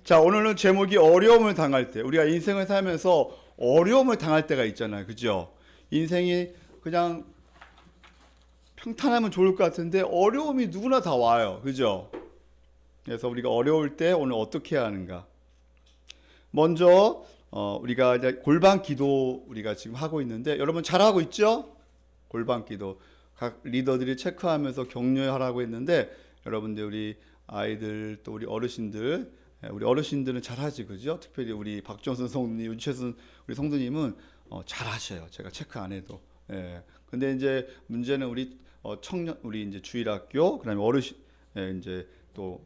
자, 오늘은 제목이 어려움을 당할 때. 우리가 인생을 살면서 어려움을 당할 때가 있잖아요. 그죠? 인생이 그냥 평탄하면 좋을 것 같은데 어려움이 누구나 다 와요. 그죠? 그래서 우리가 어려울 때 오늘 어떻게 해야 하는가? 먼저 우리가 이제 골방 기도 우리가 지금 하고 있는데 여러분 잘하고 있죠? 골방 기도. 각 리더들이 체크하면서 격려하라고 했는데 여러분들 우리 아이들 또 우리 어르신들은 잘하지, 그죠? 특별히 우리 박정선 성도님, 유채순 우리 성도님은 잘하셔요. 제가 체크 안 해도. 예. 근데 이제 문제는 우리 청년, 우리 이제 주일학교, 그다음에 어르신, 이제 또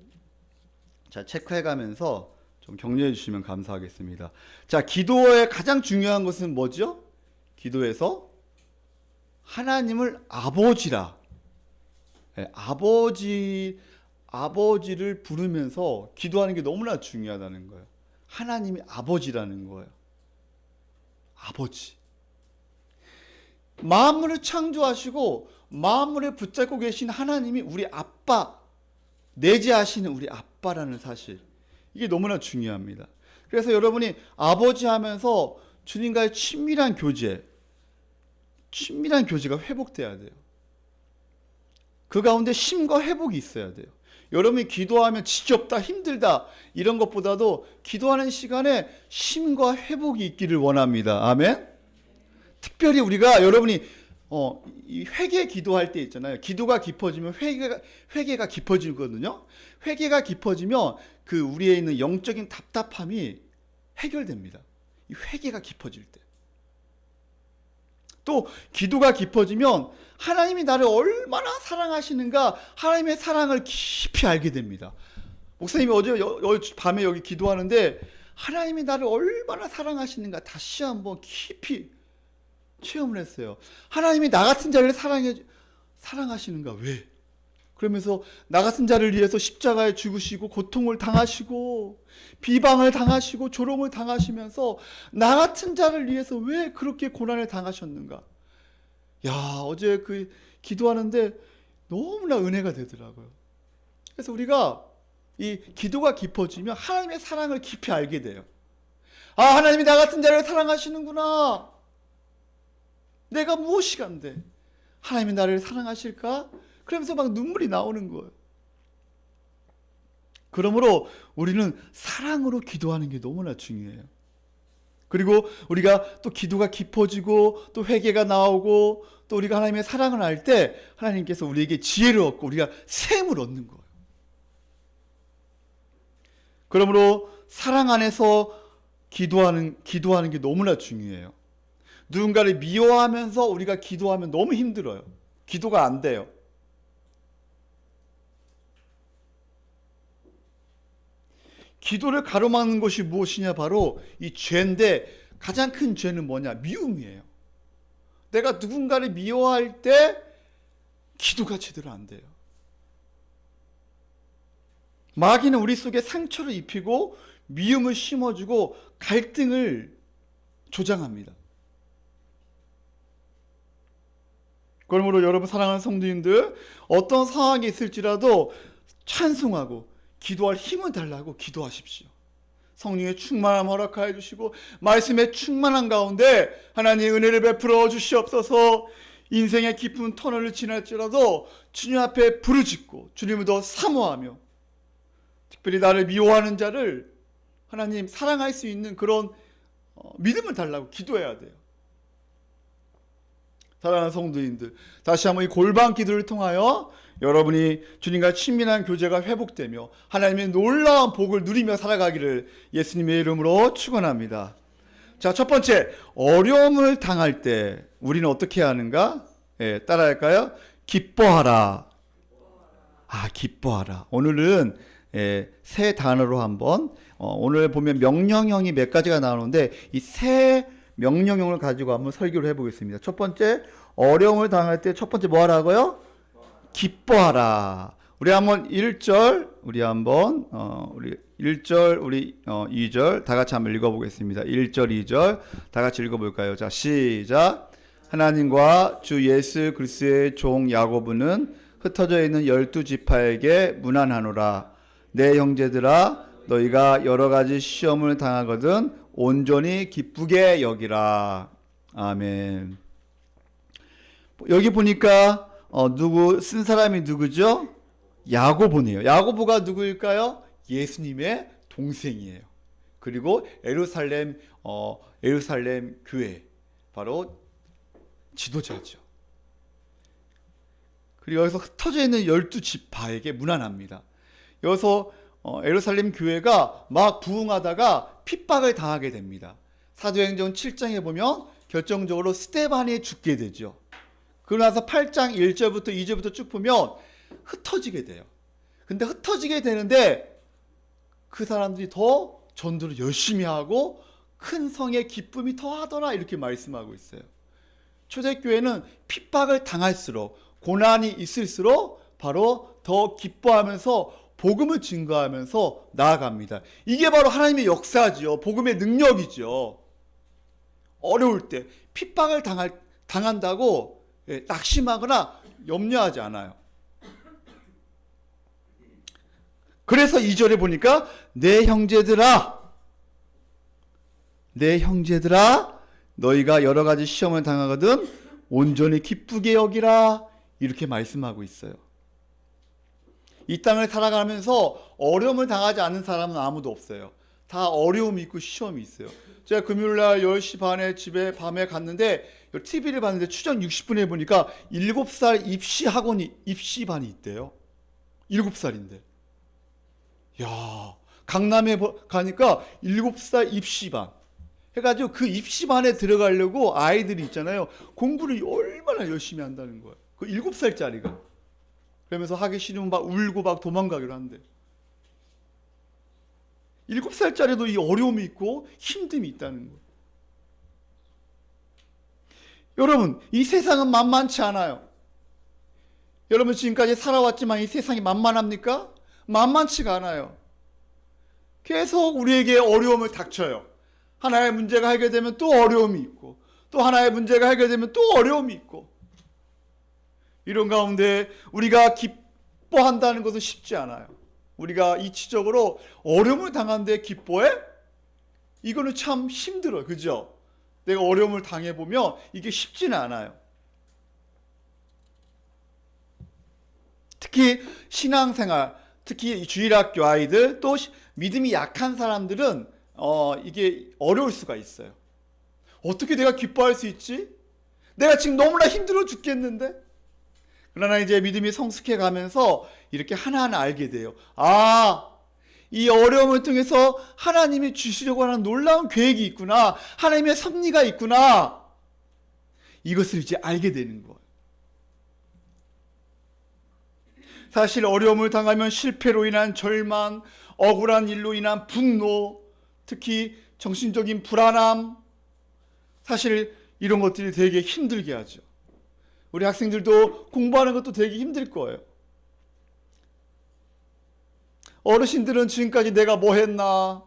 잘 체크해가면서 좀 격려해 주시면 감사하겠습니다. 자, 기도의 가장 중요한 것은 뭐죠? 기도에서 하나님을 아버지라, 아버지를 부르면서 기도하는 게 너무나 중요하다는 거예요. 하나님이 아버지라는 거예요. 아버지. 만물을 창조하시고 만물을 붙잡고 계신 하나님이 우리 아빠, 내재하시는 우리 아빠라는 사실. 이게 너무나 중요합니다. 그래서 여러분이 아버지 하면서 주님과의 친밀한 교제가 회복돼야 돼요. 그 가운데 쉼과 회복이 있어야 돼요. 여러분이 기도하면 지겹다, 힘들다 이런 것보다도 기도하는 시간에 쉼과 회복이 있기를 원합니다. 아멘. 특별히 우리가 여러분이 이 회개 기도할 때 있잖아요. 기도가 깊어지면 회개가 깊어지거든요. 회개가 깊어지면 그 우리에 있는 영적인 답답함이 해결됩니다. 이 회개가 깊어질 때. 또 기도가 깊어지면 하나님이 나를 얼마나 사랑하시는가 하나님의 사랑을 깊이 알게 됩니다. 목사님이 어제 밤에 여기 기도하는데 하나님이 나를 얼마나 사랑하시는가 다시 한번 깊이 체험을 했어요. 하나님이 나 같은 자를 사랑하시는가 왜? 그러면서 나 같은 자를 위해서 십자가에 죽으시고 고통을 당하시고 비방을 당하시고 조롱을 당하시면서 나 같은 자를 위해서 왜 그렇게 고난을 당하셨는가? 야, 어제 그 기도하는데 너무나 은혜가 되더라고요. 그래서 우리가 이 기도가 깊어지면 하나님의 사랑을 깊이 알게 돼요. 아, 하나님이 나 같은 자를 사랑하시는구나. 내가 무엇이 간데 하나님이 나를 사랑하실까? 그러면서 막 눈물이 나오는 거예요. 그러므로 우리는 사랑으로 기도하는 게 너무나 중요해요. 그리고 우리가 또 기도가 깊어지고 또 회개가 나오고 또 우리가 하나님의 사랑을 알 때 하나님께서 우리에게 지혜를 얻고 우리가 샘을 얻는 거예요. 그러므로 사랑 안에서 기도하는 게 너무나 중요해요. 누군가를 미워하면서 우리가 기도하면 너무 힘들어요. 기도가 안 돼요. 기도를 가로막는 것이 무엇이냐? 바로 이 죄인데 가장 큰 죄는 뭐냐? 미움이에요. 내가 누군가를 미워할 때 기도가 제대로 안 돼요. 마귀는 우리 속에 상처를 입히고 미움을 심어주고 갈등을 조장합니다. 그러므로 여러분 사랑하는 성도님들, 어떤 상황이 있을지라도 찬송하고 기도할 힘을 달라고 기도하십시오. 성령의 충만함 허락하여 주시고 말씀의 충만한 가운데 하나님의 은혜를 베풀어 주시옵소서. 인생의 깊은 터널을 지날지라도 주님 앞에 부르짖고 주님을 더 사모하며 특별히 나를 미워하는 자를 하나님 사랑할 수 있는 그런 믿음을 달라고 기도해야 돼요. 사랑하는 성도님들, 다시 한번 이 골방 기도를 통하여 여러분이 주님과 친밀한 교제가 회복되며 하나님의 놀라운 복을 누리며 살아가기를 예수님의 이름으로 축원합니다. 자, 첫 번째, 어려움을 당할 때 우리는 어떻게 해야 하는가? 따라할까요? 기뻐하라. 기뻐하라. 오늘은 세 단어로 한번 오늘 보면 명령형이 몇 가지가 나오는데 이 세 명령형을 가지고 한번 설교를 해보겠습니다. 첫 번째, 어려움을 당할 때 첫 번째 뭐 하라고요? 기뻐하라. 우리 한번 1절, 우리 1절, 우리 2절 다 같이 한번 읽어보겠습니다. 1절, 2절 다 같이 읽어볼까요? 자, 시작. 하나님과 주 예수 그리스도의 종 야고보는 흩어져 있는 12지파에게 문안하노라. 내 형제들아, 너희가 여러 가지 시험을 당하거든 온전히 기쁘게 여기라. 아멘. 여기 보니까 누구 쓴 사람이 누구죠? 야고보네요. 야고보가 누구일까요? 예수님의 동생이에요. 그리고 예루살렘 교회 바로 지도자죠. 그리고 여기서 흩어져 있는 12지파에게 문안합니다. 여기서 예루살렘 교회가 막 부흥하다가 핍박을 당하게 됩니다. 사도행전 7장에 보면 결정적으로 스데반이 죽게 되죠. 그러고 나서 8장 1절부터 2절부터 쭉 보면 흩어지게 돼요. 근데 흩어지게 되는데 그 사람들이 더 전도를 열심히 하고 큰 성의 기쁨이 더하더라 이렇게 말씀하고 있어요. 초대교회는 핍박을 당할수록 고난이 있을수록 바로 더 기뻐하면서 복음을 증거하면서 나아갑니다. 이게 바로 하나님의 역사지요. 복음의 능력이죠. 어려울 때 핍박을 당한다고 낙심하거나 염려하지 않아요. 그래서 2절에 보니까 내 형제들아 너희가 여러 가지 시험을 당하거든 온전히 기쁘게 여기라 이렇게 말씀하고 있어요. 이 땅을 살아가면서 어려움을 당하지 않는 사람은 아무도 없어요. 다 어려움이 있고 시험이 있어요. 제가 금요일날 10시 반에 집에 밤에 갔는데 TV를 봤는데 추정 60분에 보니까 7살 입시반이 있대요. 7살인데. 야, 강남에 가니까 7살 입시반. 해가지고 그 입시반에 들어가려고 아이들이 있잖아요. 공부를 얼마나 열심히 한다는 거예요. 그 7살짜리가. 그러면서 하기 싫으면 막 울고 막 도망가기로 한대. 7살짜리도 이 어려움이 있고 힘듦이 있다는 거예요. 여러분, 이 세상은 만만치 않아요. 여러분 지금까지 살아왔지만 이 세상이 만만합니까? 만만치가 않아요. 계속 우리에게 어려움을 닥쳐요. 하나의 문제가 해결되면 또 어려움이 있고 또 하나의 문제가 해결되면 또 어려움이 있고 이런 가운데 우리가 기뻐한다는 것은 쉽지 않아요. 우리가 이치적으로 어려움을 당하는데 기뻐해? 이거는 참 힘들어요. 그죠? 내가 어려움을 당해보면 이게 쉽지는 않아요. 특히 신앙생활, 특히 주일학교 아이들, 또 믿음이 약한 사람들은 이게 어려울 수가 있어요. 어떻게 내가 기뻐할 수 있지? 내가 지금 너무나 힘들어 죽겠는데? 그러나 이제 믿음이 성숙해 가면서 이렇게 하나하나 알게 돼요. 아, 이 어려움을 통해서 하나님이 주시려고 하는 놀라운 계획이 있구나. 하나님의 섭리가 있구나. 이것을 이제 알게 되는 거예요. 사실 어려움을 당하면 실패로 인한 절망, 억울한 일로 인한 분노, 특히 정신적인 불안함, 사실 이런 것들이 되게 힘들게 하죠. 우리 학생들도 공부하는 것도 되게 힘들 거예요. 어르신들은 지금까지 내가 뭐 했나?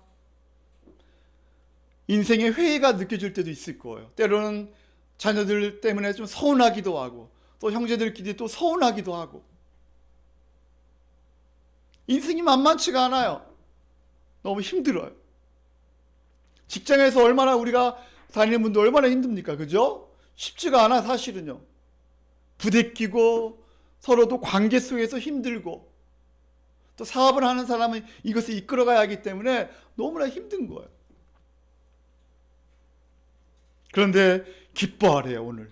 인생의 회의가 느껴질 때도 있을 거예요. 때로는 자녀들 때문에 좀 서운하기도 하고 또 형제들끼리 또 서운하기도 하고 인생이 만만치가 않아요. 너무 힘들어요. 직장에서 얼마나 우리가 다니는 분들 얼마나 힘듭니까? 그죠? 쉽지가 않아 사실은요. 부대끼고 서로도 관계 속에서 힘들고 또 사업을 하는 사람은 이것을 이끌어가야 하기 때문에 너무나 힘든 거예요. 그런데 기뻐하래요. 오늘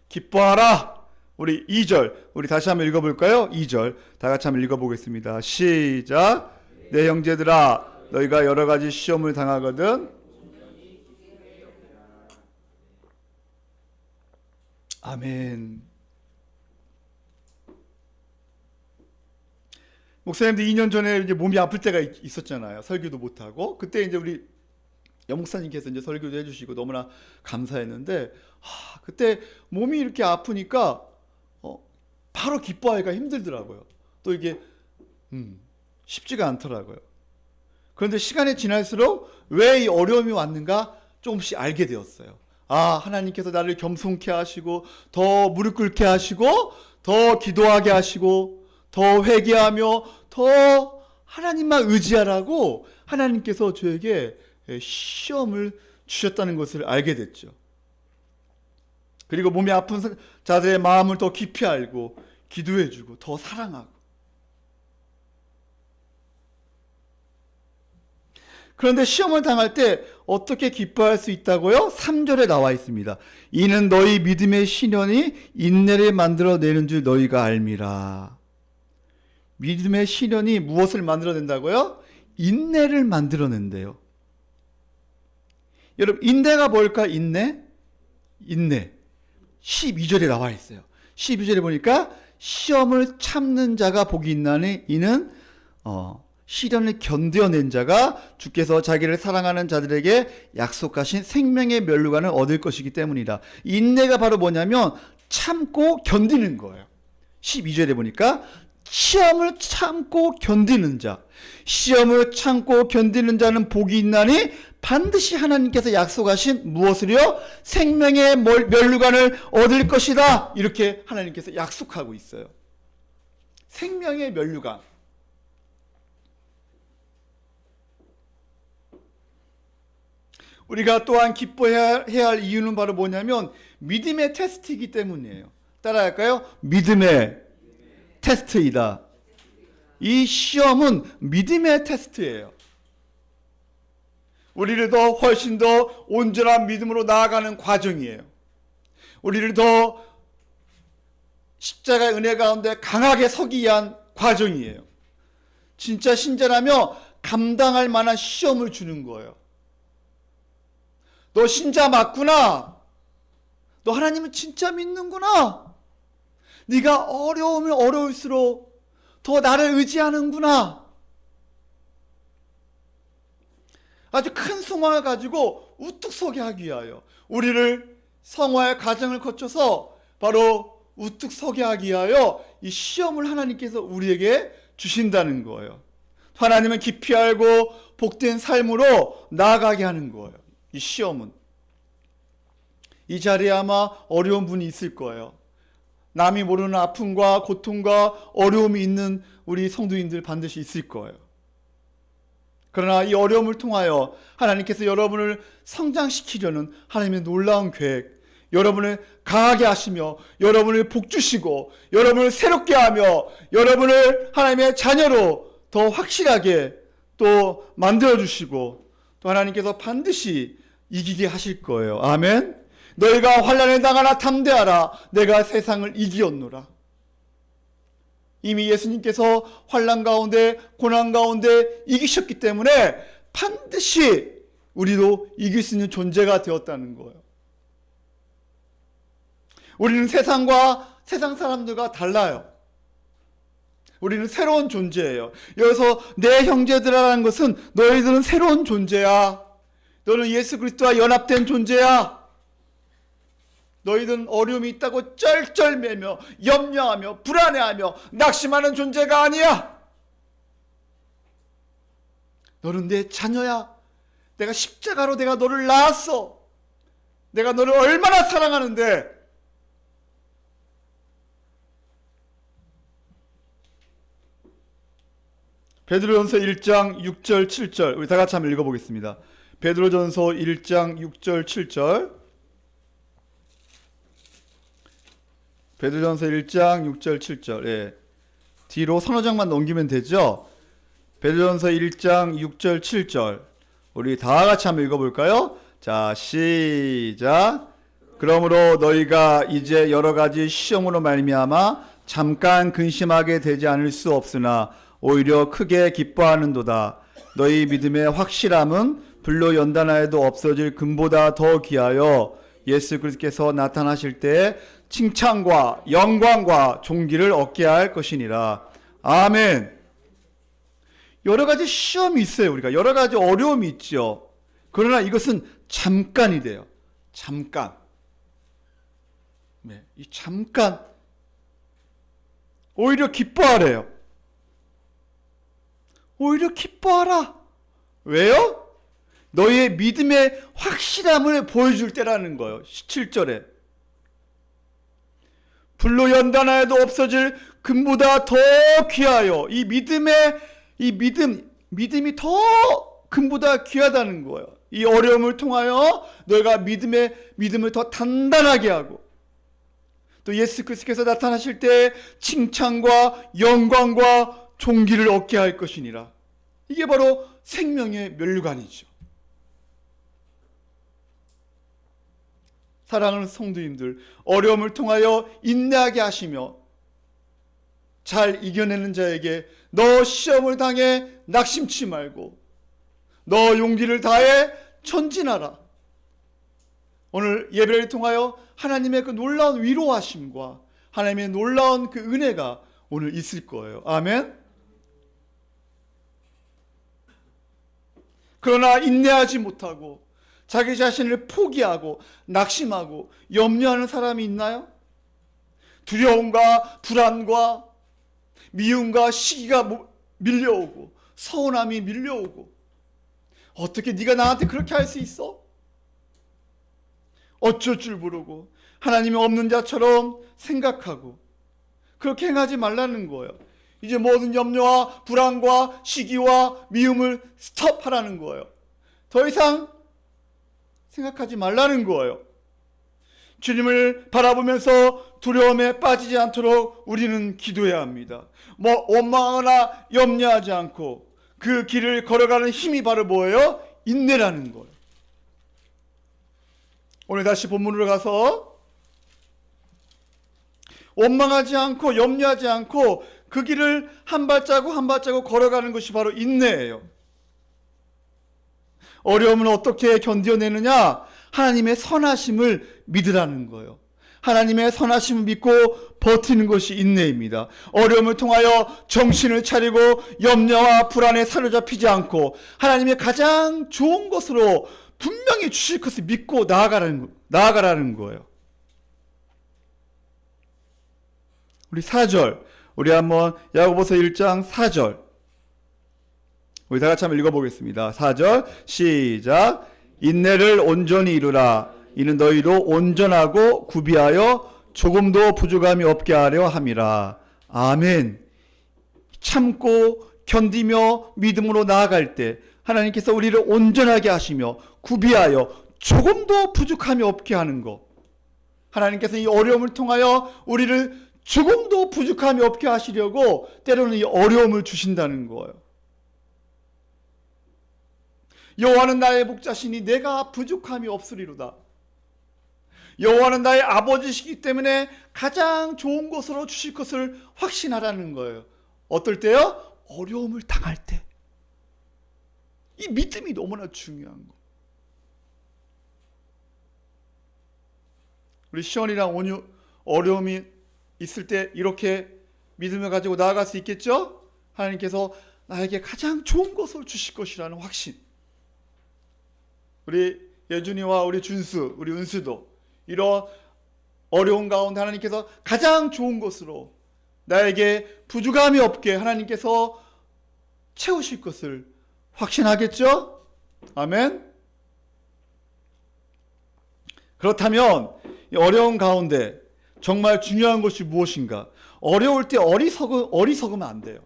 기뻐하라. 우리 2절 우리 다시 한번 읽어볼까요? 2절 다 같이 한번 읽어보겠습니다. 시작. 내 형제들아 너희가 여러 가지 시험을 당하거든 아멘. 목사님도 2년 전에 이제 몸이 아플 때가 있었잖아요. 설교도 못하고. 그때 이제 우리 여목사님께서 이제 설교도 해주시고 너무나 감사했는데, 그때 몸이 이렇게 아프니까, 바로 기뻐하기가 힘들더라고요. 또 이게, 쉽지가 않더라고요. 그런데 시간이 지날수록 왜 이 어려움이 왔는가 조금씩 알게 되었어요. 하나님께서 나를 겸손케 하시고, 더 무릎 꿇게 하시고, 더 기도하게 하시고, 더 회개하며 더 하나님만 의지하라고 하나님께서 저에게 시험을 주셨다는 것을 알게 됐죠. 그리고 몸이 아픈 자들의 마음을 더 깊이 알고 기도해주고 더 사랑하고. 그런데 시험을 당할 때 어떻게 기뻐할 수 있다고요? 3절에 나와 있습니다. 이는 너희 믿음의 시련이 인내를 만들어내는 줄 너희가 알미라. 믿음의 시련이 무엇을 만들어낸다고요? 인내를 만들어낸대요. 여러분, 인내가 뭘까? 인내. 12절에 나와 있어요. 12절에 보니까 시험을 참는 자가 복이 있나니 이는 시련을 견뎌낸 자가 주께서 자기를 사랑하는 자들에게 약속하신 생명의 면류관을 얻을 것이기 때문이다. 인내가 바로 뭐냐면 참고 견디는 거예요. 12절에 보니까 시험을 참고 견디는 자, 시험을 참고 견디는 자는 복이 있나니 반드시 하나님께서 약속하신 무엇을요? 생명의 면류관을 얻을 것이다. 이렇게 하나님께서 약속하고 있어요. 생명의 면류관. 우리가 또한 기뻐해야 할 이유는 바로 뭐냐면 믿음의 테스트이기 때문이에요. 따라할까요? 믿음의 테스트이다. 이 시험은 믿음의 테스트예요. 우리를 더 훨씬 더 온전한 믿음으로 나아가는 과정이에요. 우리를 더 십자가의 은혜 가운데 강하게 서기 위한 과정이에요. 진짜 신자라며 감당할 만한 시험을 주는 거예요. 너 신자 맞구나. 너 하나님을 진짜 믿는구나. 네가 어려우면 어려울수록 더 나를 의지하는구나. 아주 큰 성화를 가지고 우뚝 서게 하기 위하여 우리를 성화의 과정을 거쳐서 바로 우뚝 서게 하기 위하여 이 시험을 하나님께서 우리에게 주신다는 거예요. 하나님은 깊이 알고 복된 삶으로 나아가게 하는 거예요. 이 시험은. 이 자리에 아마 어려운 분이 있을 거예요. 남이 모르는 아픔과 고통과 어려움이 있는 우리 성도인들 반드시 있을 거예요. 그러나 이 어려움을 통하여 하나님께서 여러분을 성장시키려는 하나님의 놀라운 계획, 여러분을 강하게 하시며 여러분을 복주시고 여러분을 새롭게 하며 여러분을 하나님의 자녀로 더 확실하게 또 만들어주시고 또 하나님께서 반드시 이기게 하실 거예요. 아멘. 너희가 환난에 당하나 담대하라. 내가 세상을 이기었노라. 이미 예수님께서 환난 가운데 고난 가운데 이기셨기 때문에 반드시 우리도 이길 수 있는 존재가 되었다는 거예요. 우리는 세상과 세상 사람들과 달라요. 우리는 새로운 존재예요. 여기서 내 형제들이라는 것은 너희들은 새로운 존재야. 너는 예수 그리스도와 연합된 존재야. 너희들은 어려움이 있다고 쩔쩔매며 염려하며 불안해하며 낙심하는 존재가 아니야. 너는 내 자녀야. 내가 십자가로 내가 너를 낳았어. 내가 너를 얼마나 사랑하는데. 베드로전서 1장 6절 7절 우리 다 같이 한번 읽어보겠습니다. 베드로전서 1장 6절 7절 베드로전서 1장 6절 7절 예. 뒤로 서너 장만 넘기면 되죠. 베드로전서 1장 6절 7절 우리 다 같이 한번 읽어볼까요? 자, 시작. 그러므로 너희가 이제 여러 가지 시험으로 말미암아 잠깐 근심하게 되지 않을 수 없으나 오히려 크게 기뻐하는도다. 너희 믿음의 확실함은 불로 연단하여도 없어질 금보다 더 귀하여 예수 그리스도께서 나타나실 때 칭찬과 영광과 존귀를 얻게 할 것이니라. 아멘. 여러 가지 시험이 있어요. 우리가 여러 가지 어려움이 있죠. 그러나 이것은 잠깐이 돼요. 잠깐. 네, 이 잠깐. 오히려 기뻐하래요. 오히려 기뻐하라. 왜요? 너희의 믿음의 확실함을 보여줄 때라는 거예요. 17절에. 불로 연단하여도 없어질 금보다 더 귀하여 이 믿음의 이 믿음이 더 금보다 귀하다는 거예요. 이 어려움을 통하여 너희가 믿음을 더 단단하게 하고, 또 예수 그리스도께서 나타나실 때 칭찬과 영광과 존귀를 얻게 할 것이니라. 이게 바로 생명의 멸류관이죠. 사랑하는 성도님들, 어려움을 통하여 인내하게 하시며 잘 이겨내는 자에게 너 시험을 당해 낙심치 말고 너 용기를 다해 전진하라. 오늘 예배를 통하여 하나님의 그 놀라운 위로하심과 하나님의 놀라운 그 은혜가 오늘 있을 거예요. 아멘. 그러나 인내하지 못하고 자기 자신을 포기하고 낙심하고 염려하는 사람이 있나요? 두려움과 불안과 미움과 시기가 밀려오고 서운함이 밀려오고, 어떻게 네가 나한테 그렇게 할 수 있어? 어쩔 줄 모르고 하나님이 없는 자처럼 생각하고 그렇게 행하지 말라는 거예요. 이제 모든 염려와 불안과 시기와 미움을 스톱하라는 거예요. 더 이상 생각하지 말라는 거예요. 주님을 바라보면서 두려움에 빠지지 않도록 우리는 기도해야 합니다. 원망하거나 염려하지 않고 그 길을 걸어가는 힘이 바로 뭐예요? 인내라는 거예요. 오늘 다시 본문으로 가서 원망하지 않고 염려하지 않고 그 길을 한 발자국 한 발자국 걸어가는 것이 바로 인내예요. 어려움을 어떻게 견뎌내느냐? 하나님의 선하심을 믿으라는 거예요. 하나님의 선하심을 믿고 버티는 것이 인내입니다. 어려움을 통하여 정신을 차리고 염려와 불안에 사로잡히지 않고 하나님의 가장 좋은 것으로 분명히 주실 것을 믿고 나아가라는 거예요. 우리 4절, 우리 한번 야고보서 1장 4절 우리 다 같이 한번 읽어보겠습니다. 4절 시작. 인내를 온전히 이루라. 이는 너희로 온전하고 구비하여 조금도 부족함이 없게 하려 함이라. 아멘. 참고 견디며 믿음으로 나아갈 때 하나님께서 우리를 온전하게 하시며 구비하여 조금도 부족함이 없게 하는 것. 하나님께서 이 어려움을 통하여 우리를 조금도 부족함이 없게 하시려고 때로는 이 어려움을 주신다는 거예요. 여호와는 나의 목자시니 내가 부족함이 없으리로다. 여호와는 나의 아버지시기 때문에 가장 좋은 것으로 주실 것을 확신하라는 거예요. 어떨 때요? 어려움을 당할 때. 이 믿음이 너무나 중요한 거. 우리 시원이랑 온유 어려움이 있을 때 이렇게 믿음을 가지고 나아갈 수 있겠죠? 하나님께서 나에게 가장 좋은 것을 주실 것이라는 확신. 우리 예준이와 우리 준수, 우리 은수도 이런 어려운 가운데 하나님께서 가장 좋은 것으로 나에게 부족함이 없게 하나님께서 채우실 것을 확신하겠죠? 아멘. 그렇다면 이 어려운 가운데 정말 중요한 것이 무엇인가? 어려울 때 어리석으면 안 돼요.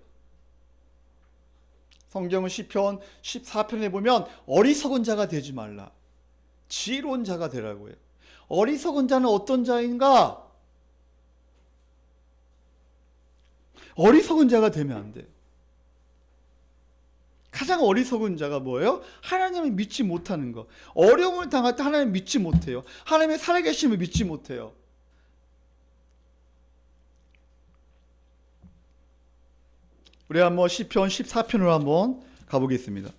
성경은 시편 14편에 보면 어리석은 자가 되지 말라. 지혜로운 자가 되라고 해요. 어리석은 자는 어떤 자인가? 어리석은 자가 되면 안 돼요. 가장 어리석은 자가 뭐예요? 하나님을 믿지 못하는 거. 어려움을 당할 때 하나님을 믿지 못해요. 하나님의 살아계심을 믿지 못해요. 우리 한번 시편 14편으로 한번 가보겠습니다.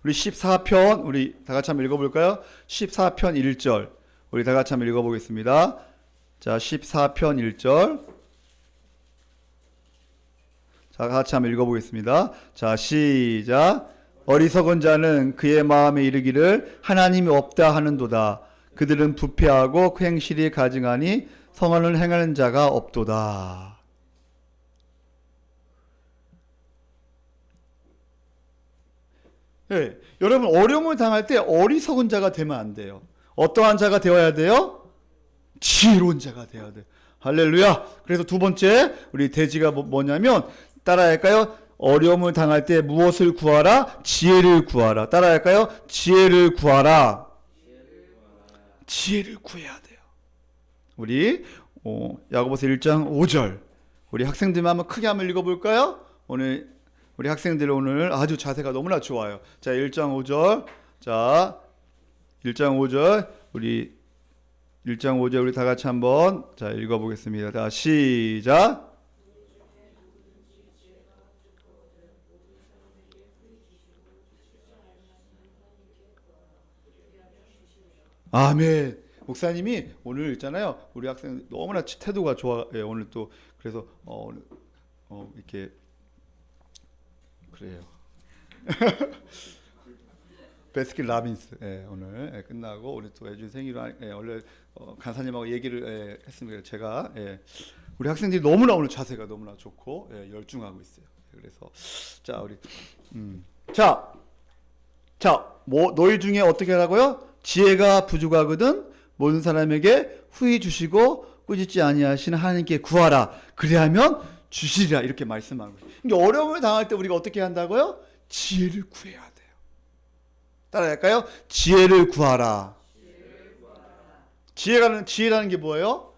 우리 14편 우리 다 같이 한번 읽어볼까요? 14편 1절 우리 다 같이 한번 읽어보겠습니다. 자, 14편 1절 자, 같이 한번 읽어보겠습니다. 자, 시작. 어리석은 자는 그의 마음에 이르기를 하나님이 없다 하는도다. 그들은 부패하고 그 행실이 가증하니 선언을 행하는 자가 없도다. 네, 여러분 어려움을 당할 때 어리석은 자가 되면 안 돼요. 어떠한 자가 되어야 돼요? 지혜로운 자가 되어야 돼요. 할렐루야. 그래서 두 번째 우리 대지가 뭐냐면 따라할까요? 어려움을 당할 때 무엇을 구하라? 지혜를 구하라. 따라할까요? 지혜를 구하라. 지혜를 구해야 돼요. 우리 야고보서 1장 5절 우리 학생들만 한번 크게 한번 읽어볼까요? 오늘 우리 학생들 오늘 아주 자세가 너무나 좋아요. 자, 1장 5절. 자, 1장 5절 우리 1장 5절 우리 다 같이 한번 자 읽어보겠습니다. 자, 시작. 아멘. 목사님이 오늘 있잖아요. 우리 학생 너무나 태도가 좋아. 예, 오늘 또 그래서 이렇게 그래요. 베스킨 라빈스 오늘 끝나고 오늘 또 애준 생일로 원래 간사님하고 얘기를 했습니다. 제가 우리 학생들이 너무나 오늘 자세가 너무나 좋고 열중하고 있어요. 그래서 자 우리 뭐 너희 중에 어떻게 하라고요? 지혜가 부족하거든 모든 사람에게 후히 주시고 꾸짖지 아니하시는 하나님께 구하라. 그리하면 주시리라 이렇게 말씀하고 있어요. 그러니까 어려움을 당할 때 우리가 어떻게 한다고요? 지혜를 구해야 돼요. 따라할까요? 지혜를 구하라. 지혜라는 게 뭐예요?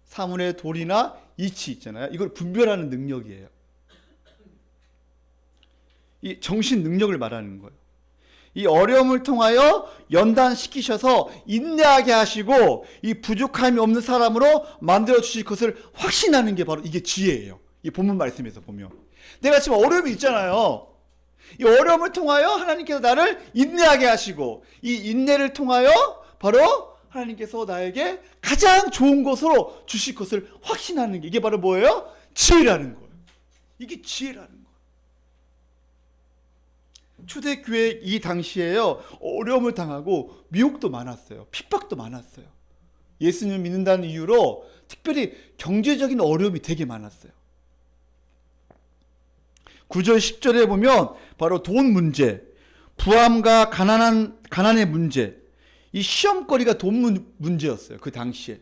사물의 도리나 이치 있잖아요. 이걸 분별하는 능력이에요. 이 정신 능력을 말하는 거예요. 이 어려움을 통하여 연단시키셔서 인내하게 하시고 이 부족함이 없는 사람으로 만들어 주실 것을 확신하는 게 바로 이게 지혜예요. 이 본문 말씀에서 보면 내가 지금 어려움이 있잖아요. 이 어려움을 통하여 하나님께서 나를 인내하게 하시고 이 인내를 통하여 바로 하나님께서 나에게 가장 좋은 것으로 주실 것을 확신하는 게 이게 바로 뭐예요? 지혜라는 거예요. 이게 지혜라는 거예요. 초대교회 이 당시에요. 어려움을 당하고 미혹도 많았어요. 핍박도 많았어요. 예수님을 믿는다는 이유로 특별히 경제적인 어려움이 되게 많았어요. 9절 10절에 보면 바로 돈 문제, 부함과 가난의 문제, 이 시험거리가 돈 문제였어요. 그 당시에.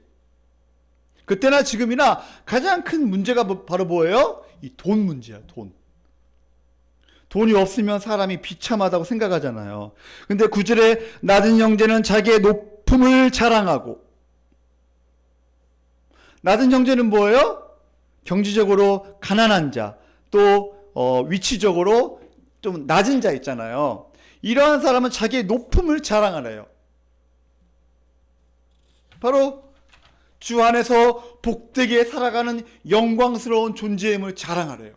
그때나 지금이나 가장 큰 문제가 바로 뭐예요? 이 돈 문제야, 돈. 돈이 없으면 사람이 비참하다고 생각하잖아요. 근데 9절에 낮은 형제는 자기의 높음을 자랑하고, 낮은 형제는 뭐예요? 경제적으로 가난한 자, 또 위치적으로 좀 낮은 자 있잖아요. 이러한 사람은 자기의 높음을 자랑하래요. 바로 주 안에서 복되게 살아가는 영광스러운 존재임을 자랑하래요.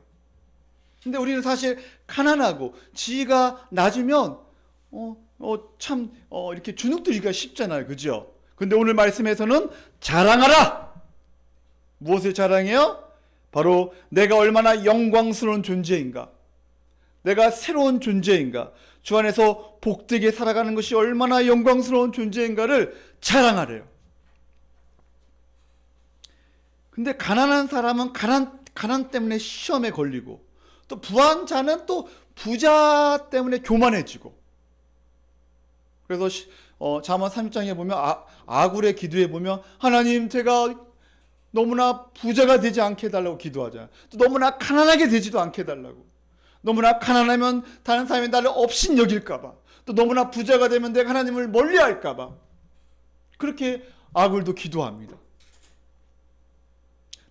근데 우리는 사실 가난하고 지위가 낮으면 이렇게 주눅들기가 쉽잖아요. 그죠? 근데 오늘 말씀에서는 자랑하라! 무엇을 자랑해요? 바로 내가 얼마나 영광스러운 존재인가, 내가 새로운 존재인가, 주 안에서 복되게 살아가는 것이 얼마나 영광스러운 존재인가를 자랑하래요. 근데 가난한 사람은 가난 때문에 시험에 걸리고, 또 부한 자는 또 부자 때문에 교만해지고. 그래서 잠언 30장에 보면 아굴의 기도에 보면 하나님 제가 너무나 부자가 되지 않게 해달라고 기도하잖아요. 또 너무나 가난하게 되지도 않게 해달라고. 너무나 가난하면 다른 사람이 나를 업신 여길까봐, 또 너무나 부자가 되면 내가 하나님을 멀리할까봐 그렇게 아굴도 기도합니다.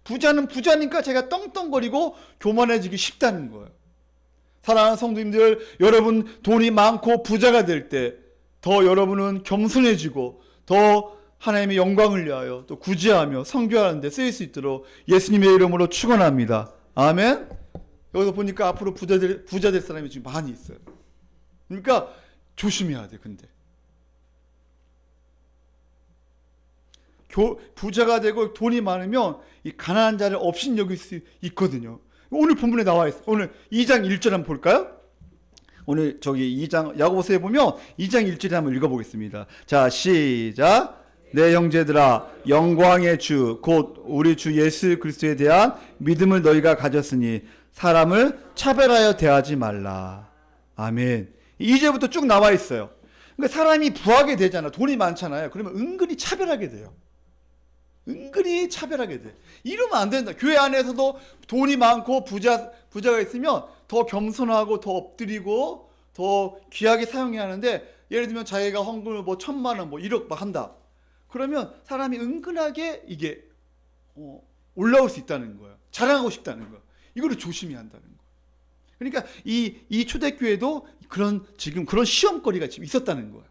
부자는 부자니까 제가 떵떵거리고 교만해지기 쉽다는 거예요. 사랑하는 성도님들, 여러분 돈이 많고 부자가 될 때 더 여러분은 겸손해지고 더 하나님의 영광을 위하여 또 구제하며 선교하는 데 쓰일 수 있도록 예수님의 이름으로 축원합니다. 아멘. 여기서 보니까 앞으로 부자 될 사람이 지금 많이 있어요. 그러니까 조심해야 돼. 근데 부자가 되고 돈이 많으면 이 가난한 자를 업신여길 수 있거든요. 오늘 본문에 나와 있어요. 오늘 2장 1절 한번 볼까요? 오늘 저기 2장 야고보서에 보면 2장 1절에 한번 읽어보겠습니다. 자, 시작. 내 형제들아, 영광의 주 곧 우리 주 예수 그리스도에 대한 믿음을 너희가 가졌으니 사람을 차별하여 대하지 말라. 아멘. 2절부터 쭉 나와 있어요. 그러니까 사람이 부하게 되잖아. 돈이 많잖아요. 그러면 은근히 차별하게 돼요. 은근히 차별하게 돼. 이러면 안 된다. 교회 안에서도 돈이 많고 부자가 있으면 더 겸손하고 더 엎드리고 더 귀하게 사용해야 하는데, 예를 들면 자기가 헌금을 뭐 1,000만 원, 뭐 1억 막 한다. 그러면 사람이 은근하게 이게 올라올 수 있다는 거예요. 자랑하고 싶다는 거예요. 이거를 조심해야 한다는 거예요. 그러니까 이 초대교회도 지금 그런 시험거리가 지금 있었다는 거예요.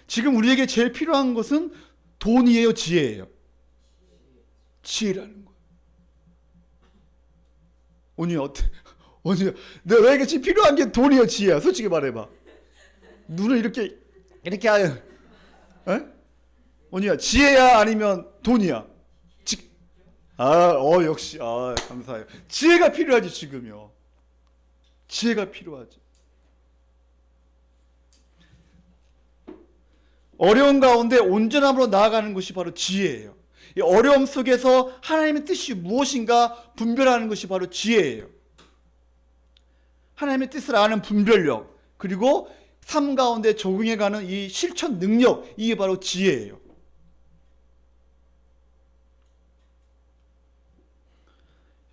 지금 우리에게 제일 필요한 것은 돈이에요, 지혜예요? 지혜라는 거예요. 언니 어때? 언니, 너에게 지금 필요한 게 돈이에요, 지혜야? 솔직히 말해봐. 눈을 이렇게 하여, 에? 언니야, 지혜야 아니면 돈이야? 역시, 감사해요. 지혜가 필요하지, 지금요. 지혜가 필요하지. 어려운 가운데 온전함으로 나아가는 것이 바로 지혜예요. 이 어려움 속에서 하나님의 뜻이 무엇인가 분별하는 것이 바로 지혜예요. 하나님의 뜻을 아는 분별력, 그리고 삶 가운데 적용해가는 이 실천 능력, 이게 바로 지혜예요.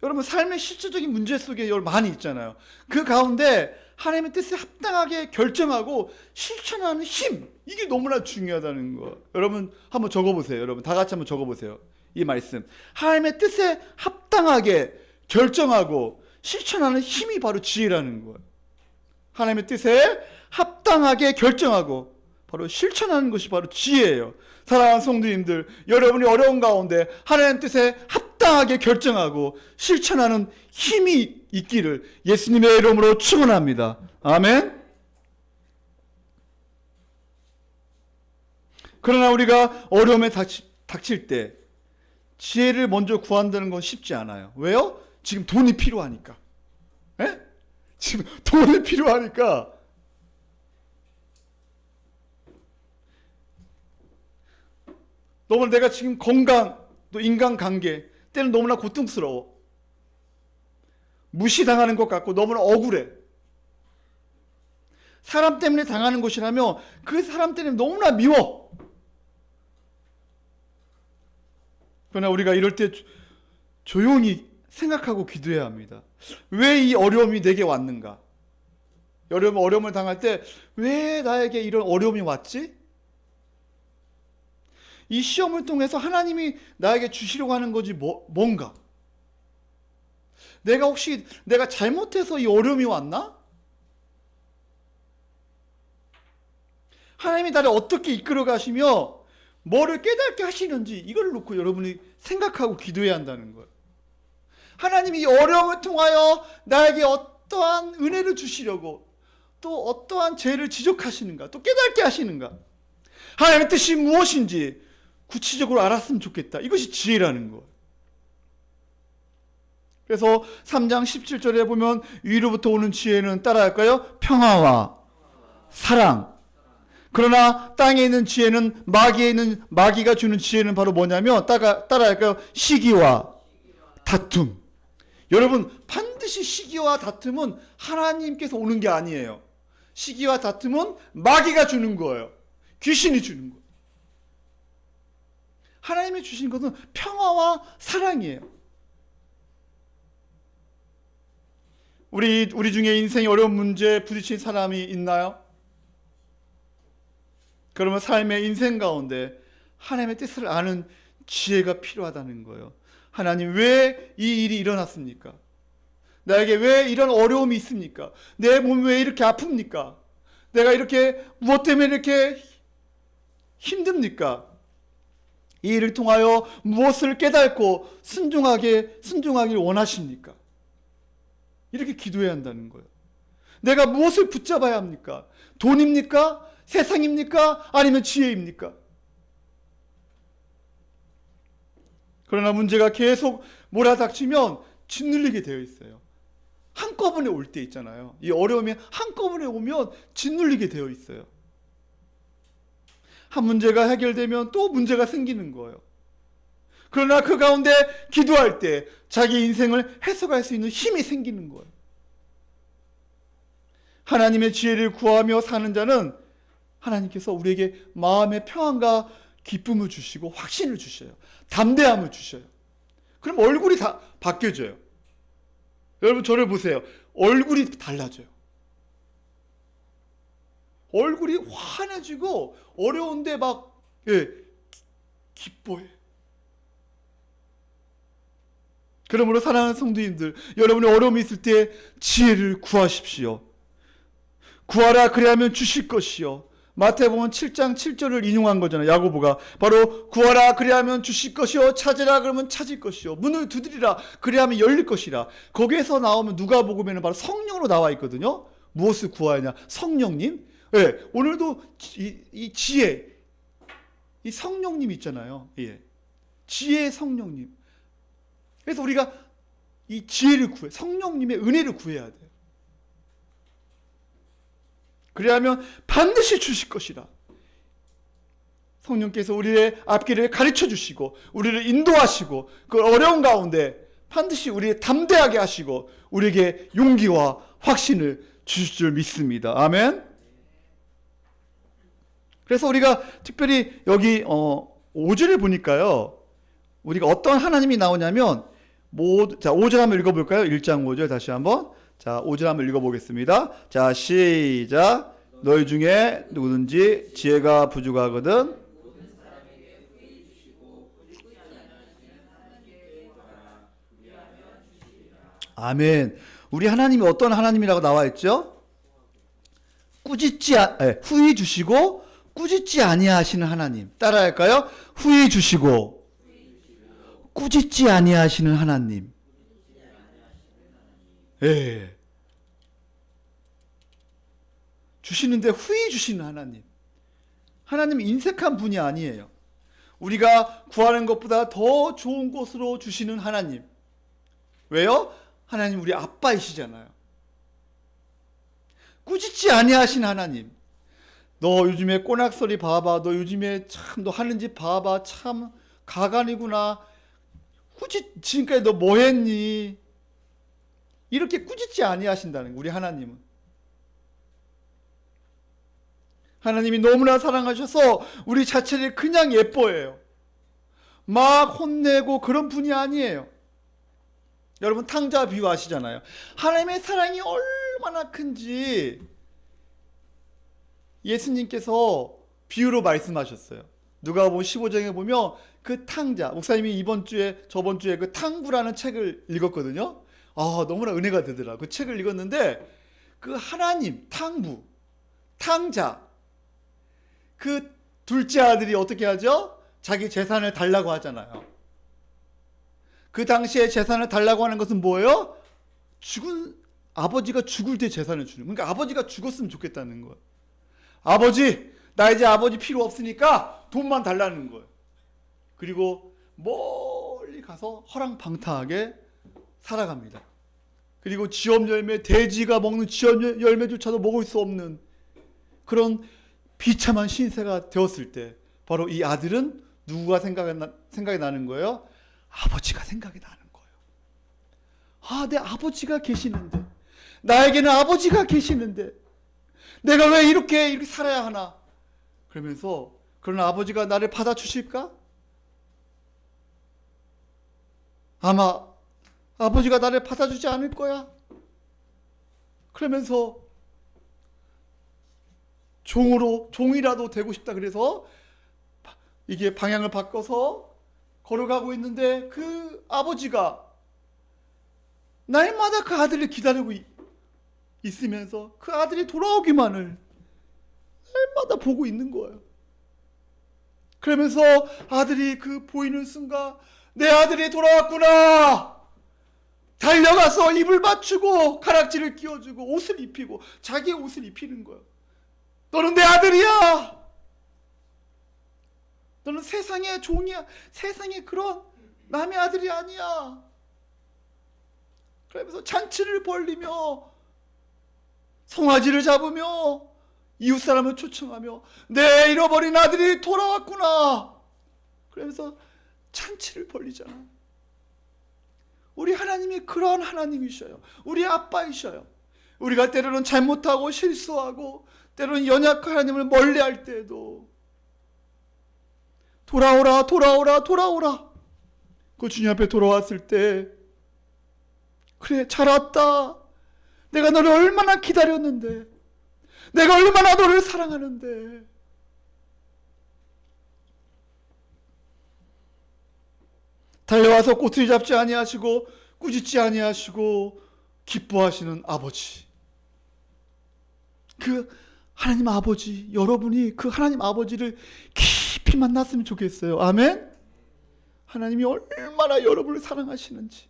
여러분, 삶의 실질적인 문제 속에 많이 있잖아요. 그 가운데 하나님의 뜻에 합당하게 결정하고 실천하는 힘, 이게 너무나 중요하다는 거. 여러분 한번 적어보세요. 여러분 다 같이 한번 적어보세요. 이 말씀, 하나님의 뜻에 합당하게 결정하고 실천하는 힘이 바로 지혜라는 거예요. 하나님의 뜻에 합당하게 결정하고 바로 실천하는 것이 바로 지혜예요. 사랑하는 성도님들, 여러분이 어려운 가운데 하나님 뜻에 합당하게 결정하고 실천하는 힘이 있기를 예수님의 이름으로 축원합니다. 아멘. 그러나 우리가 어려움에 닥칠 때 지혜를 먼저 구한다는 건 쉽지 않아요. 왜요? 지금 돈이 필요하니까. 에? 지금 돈이 필요하니까. 너무 내가 지금 건강, 또 인간관계 때는 너무나 고통스러워. 무시당하는 것 같고 너무나 억울해. 사람 때문에 당하는 것이라면 그 사람 때문에 너무나 미워. 그러나 우리가 이럴 때 조용히 생각하고 기도해야 합니다. 왜 이 어려움이 내게 왔는가? 어려움을 당할 때 왜 나에게 이런 어려움이 왔지? 이 시험을 통해서 하나님이 나에게 주시려고 하는 거지 뭔가? 내가 잘못해서 이 어려움이 왔나? 하나님이 나를 어떻게 이끌어 가시며 뭐를 깨닫게 하시는지 이걸 놓고 여러분이 생각하고 기도해야 한다는 거예요. 하나님이 이 어려움을 통하여 나에게 어떠한 은혜를 주시려고 또 어떠한 죄를 지적하시는가, 또 깨닫게 하시는가, 하나님의 뜻이 무엇인지 구체적으로 알았으면 좋겠다. 이것이 지혜라는 거예요. 그래서 3장 17절에 보면 위로부터 오는 지혜는 따라할까요? 평화와 사랑. 그러나 땅에 있는 지혜는 마귀가 주는 지혜는 바로 뭐냐면 따라할까요? 시기와 다툼. 여러분, 반드시 시기와 다툼은 하나님께서 오는 게 아니에요. 시기와 다툼은 마귀가 주는 거예요. 귀신이 주는 거예요. 하나님이 주신 것은 평화와 사랑이에요. 우리 중에 인생의 어려운 문제에 부딪힌 사람이 있나요? 그러면 삶의 인생 가운데 하나님의 뜻을 아는 지혜가 필요하다는 거예요. 하나님, 왜 이 일이 일어났습니까? 나에게 왜 이런 어려움이 있습니까? 내 몸이 왜 이렇게 아픕니까? 내가 이렇게 무엇 때문에 이렇게 힘듭니까? 이 일을 통하여 무엇을 깨닫고 순종하길 원하십니까? 이렇게 기도해야 한다는 거예요. 내가 무엇을 붙잡아야 합니까? 돈입니까? 세상입니까? 아니면 지혜입니까? 그러나 문제가 계속 몰아닥치면 짓눌리게 되어 있어요. 한꺼번에 올 때 있잖아요. 이 어려움이 한꺼번에 오면 짓눌리게 되어 있어요. 한 문제가 해결되면 또 문제가 생기는 거예요. 그러나 그 가운데 기도할 때 자기 인생을 해석할 수 있는 힘이 생기는 거예요. 하나님의 지혜를 구하며 사는 자는 하나님께서 우리에게 마음의 평안과 기쁨을 주시고 확신을 주셔요. 담대함을 주셔요. 그럼 얼굴이 다 바뀌어져요. 여러분 저를 보세요. 얼굴이 달라져요. 얼굴이 환해지고 어려운데 막 기뻐해. 그러므로 사랑하는 성도님들, 여러분이 어려움이 있을 때 지혜를 구하십시오. 구하라 그리하면 주실 것이요. 마태복음 7장 7절을 인용한 거잖아요. 야고보가 바로 구하라 그리하면 주실 것이요, 찾으라 그러면 찾을 것이요, 문을 두드리라 그리하면 열릴 것이라. 거기에서 나오면 누가복음에는 바로 성령으로 나와 있거든요. 무엇을 구하냐? 성령님. 네, 오늘도 이 지혜, 이 성령님 있잖아요. 예. 지혜의 성령님. 그래서 우리가 이 지혜를 구해, 성령님의 은혜를 구해야 돼요. 그래야면 반드시 주실 것이라. 성령께서 우리의 앞길을 가르쳐 주시고 우리를 인도하시고 그 어려운 가운데 반드시 우리를 담대하게 하시고 우리에게 용기와 확신을 주실 줄 믿습니다. 아멘. 그래서 우리가 특별히 여기 5절을 보니까요, 우리가 어떤 하나님이 나오냐면 자, 5절 한번 읽어볼까요? 1장 5절 다시 한번. 자, 5절 한번 읽어보겠습니다. 자, 시작. 너희 중에 누구든지 지혜가 부족하거든 아멘. 우리 하나님이 어떤 하나님이라고 나와 있죠? 후히 주시고 꾸짖지 아니하시는 하나님. 따라할까요? 후히 주시고 꾸짖지 아니하시는 하나님. 예. 주시는데 후히 주시는 하나님. 하나님은 인색한 분이 아니에요. 우리가 구하는 것보다 더 좋은 것으로 주시는 하나님. 왜요? 하나님 우리 아빠이시잖아요. 꾸짖지 아니하신 하나님. 너 요즘에 꼬낙소리 봐봐. 너 요즘에 참 너 하는 짓 봐봐. 참 가관이구나. 지금까지 너 뭐 했니? 이렇게 꾸짖지 아니하신다는 거예요. 우리 하나님은. 하나님이 너무나 사랑하셔서 우리 자체를 그냥 예뻐해요. 막 혼내고 그런 분이 아니에요. 여러분 탕자 비유 아시잖아요. 하나님의 사랑이 얼마나 큰지 예수님께서 비유로 말씀하셨어요. 누가복음 15장에 보면 그 탕자, 목사님이 저번 주에 그 탕구라는 책을 읽었거든요. 너무나 은혜가 되더라. 그 책을 읽었는데 그 하나님, 탕부, 탕자, 그 둘째 아들이 어떻게 하죠? 자기 재산을 달라고 하잖아요. 그 당시에 재산을 달라고 하는 것은 뭐예요? 아버지가 죽을 때 재산을 주는. 그러니까 아버지가 죽었으면 좋겠다는 거예요. 아버지, 나 이제 아버지 필요 없으니까 돈만 달라는 거예요. 그리고 멀리 가서 허랑방탕하게 살아갑니다. 그리고 지업 열매, 돼지가 먹는 지업 열매조차도 먹을 수 없는 그런 비참한 신세가 되었을 때 바로 이 아들은 누구가 생각이 나는 거예요? 아버지가 생각이 나는 거예요. 내 아버지가 계시는데, 나에게는 아버지가 계시는데 내가 왜 이렇게 살아야 하나? 그러면서 그러나 아버지가 나를 받아주실까? 아마 아버지가 나를 받아주지 않을 거야. 그러면서 종이라도 되고 싶다 그래서 이게 방향을 바꿔서 걸어가고 있는데 그 아버지가 날마다 그 아들을 기다리고 있으면서 그 아들이 돌아오기만을 날마다 보고 있는 거예요. 그러면서 아들이 그 보이는 순간 내 아들이 돌아왔구나. 달려가서 입을 맞추고 가락지를 끼워주고 옷을 입히고 자기의 옷을 입히는 거예요. 너는 내 아들이야. 너는 세상의 종이야. 세상의 그런 남의 아들이 아니야. 그러면서 잔치를 벌리며 송아지를 잡으며 이웃 사람을 초청하며 내 잃어버린 아들이 돌아왔구나. 그러면서 잔치를 벌리잖아. 우리 하나님이 그런 하나님이셔요. 우리 아빠이셔요. 우리가 때로는 잘못하고 실수하고 때로는 연약한 하나님을 멀리할 때에도 돌아오라 돌아오라 돌아오라. 그 주님 앞에 돌아왔을 때 그래 잘 왔다. 내가 너를 얼마나 기다렸는데, 내가 얼마나 너를 사랑하는데. 달려와서 꼬투리 잡지 아니하시고 꾸짖지 아니하시고 기뻐하시는 아버지, 그 하나님 아버지, 여러분이 그 하나님 아버지를 깊이 만났으면 좋겠어요. 아멘. 하나님이 얼마나 여러분을 사랑하시는지.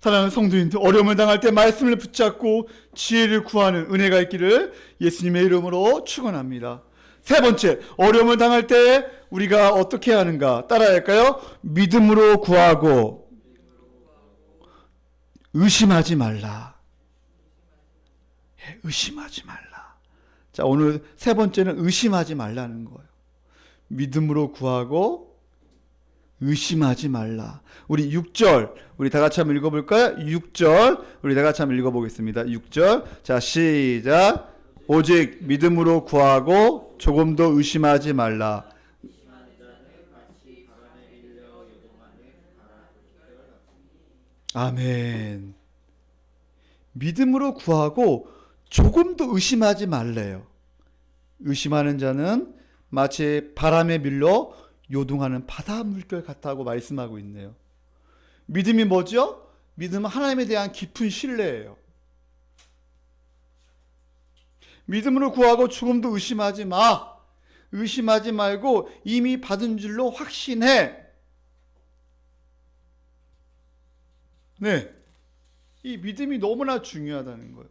사랑하는 성도님들, 어려움을 당할 때 말씀을 붙잡고 지혜를 구하는 은혜가 있기를 예수님의 이름으로 축원합니다. 세 번째, 어려움을 당할 때 우리가 어떻게 하는가 따라야 할까요? 믿음으로 구하고 의심하지 말라. 의심하지 말라. 자, 오늘 세 번째는 의심하지 말라는 거예요. 믿음으로 구하고 의심하지 말라. 우리 6절 우리 다 같이 한번 읽어볼까요? 6절 우리 다 같이 한번 읽어보겠습니다. 6절 자 시작. 오직 믿음으로 구하고 조금도 의심하지 말라. 아멘. 믿음으로 구하고 조금도 의심하지 말래요. 의심하는 자는 마치 바람에 밀려 요동하는 바다 물결 같다고 말씀하고 있네요. 믿음이 뭐죠? 믿음은 하나님에 대한 깊은 신뢰예요. 믿음으로 구하고 조금도 의심하지 마. 의심하지 말고 이미 받은 줄로 확신해. 네, 이 믿음이 너무나 중요하다는 거예요.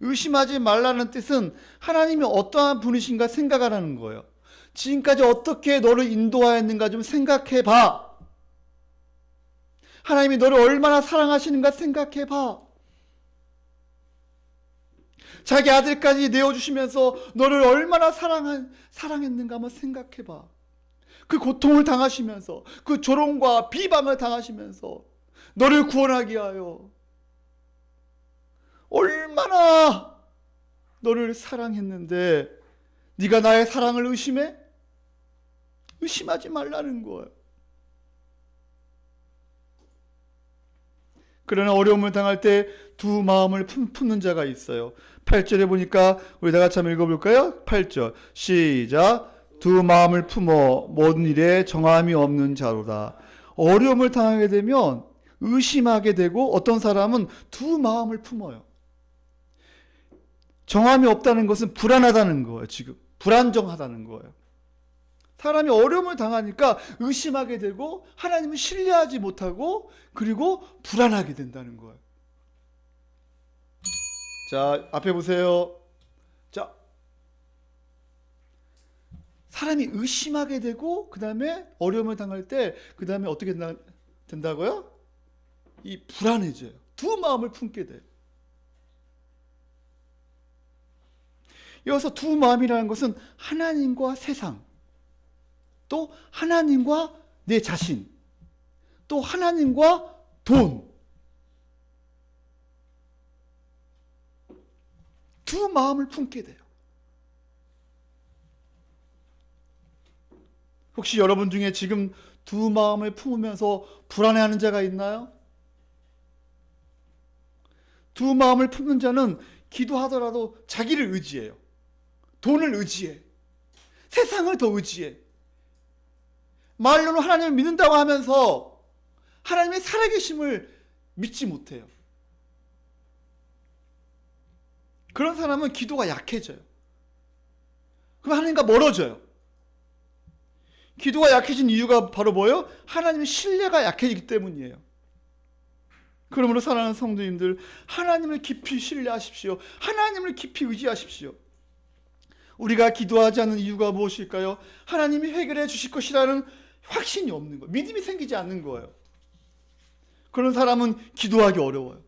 의심하지 말라는 뜻은 하나님이 어떠한 분이신가 생각하라는 거예요. 지금까지 어떻게 너를 인도하였는가 좀 생각해 봐. 하나님이 너를 얼마나 사랑하시는가 생각해 봐. 자기 아들까지 내어주시면서 너를 얼마나 사랑했는가 한번 생각해 봐. 그 고통을 당하시면서 그 조롱과 비방을 당하시면서 너를 구원하게 하여 얼마나 너를 사랑했는데 네가 나의 사랑을 의심해? 의심하지 말라는 거예요. 그러나 어려움을 당할 때 두 마음을 품는 자가 있어요. 8절에 보니까 우리 다 같이 한번 읽어볼까요? 8절 시작. 두 마음을 품어 모든 일에 정함이 없는 자로다. 어려움을 당하게 되면 의심하게 되고 어떤 사람은 두 마음을 품어요. 정함이 없다는 것은 불안하다는 거예요. 지금 불안정하다는 거예요. 사람이 어려움을 당하니까 의심하게 되고 하나님을 신뢰하지 못하고 그리고 불안하게 된다는 거예요. 자, 앞에 보세요. 자, 사람이 의심하게 되고 그 다음에 어려움을 당할 때 그 다음에 어떻게 된다고요? 이 불안해져요. 두 마음을 품게 돼요. 여기서 두 마음이라는 것은 하나님과 세상, 또 하나님과 내 자신, 또 하나님과 돈, 두 마음을 품게 돼요. 혹시 여러분 중에 지금 두 마음을 품으면서 불안해하는 자가 있나요? 두 마음을 품는 자는 기도하더라도 자기를 의지해요. 돈을 의지해. 세상을 더 의지해. 말로는 하나님을 믿는다고 하면서 하나님의 살아계심을 믿지 못해요. 그런 사람은 기도가 약해져요. 그럼 하나님과 멀어져요. 기도가 약해진 이유가 바로 뭐예요? 하나님의 신뢰가 약해지기 때문이에요. 그러므로 사랑하는 성도님들, 하나님을 깊이 신뢰하십시오. 하나님을 깊이 의지하십시오. 우리가 기도하지 않는 이유가 무엇일까요? 하나님이 해결해 주실 것이라는 확신이 없는 거예요. 믿음이 생기지 않는 거예요. 그런 사람은 기도하기 어려워요.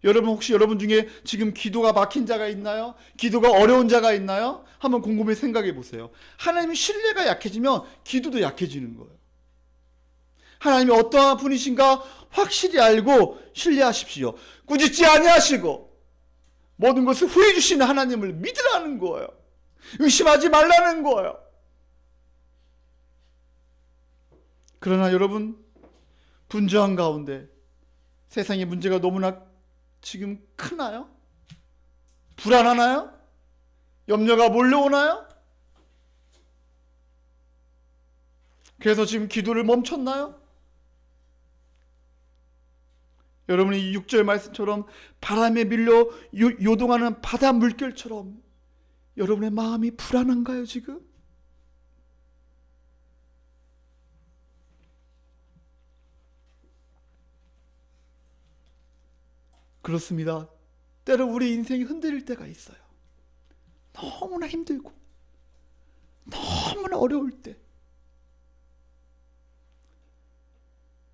여러분, 혹시 여러분 중에 지금 기도가 막힌 자가 있나요? 기도가 어려운 자가 있나요? 한번 곰곰이 생각해 보세요. 하나님의 신뢰가 약해지면 기도도 약해지는 거예요. 하나님이 어떠한 분이신가 확실히 알고 신뢰하십시오. 꾸짖지 아니하시고 모든 것을 후해 주시는 하나님을 믿으라는 거예요. 의심하지 말라는 거예요. 그러나 여러분, 분주한 가운데 세상의 문제가 너무나 지금 크나요? 불안하나요? 염려가 몰려오나요? 그래서 지금 기도를 멈췄나요? 여러분이 6절 말씀처럼 바람에 밀려 요동하는 바다 물결처럼 여러분의 마음이 불안한가요, 지금? 그렇습니다. 때로 우리 인생이 흔들릴 때가 있어요. 너무나 힘들고 너무나 어려울 때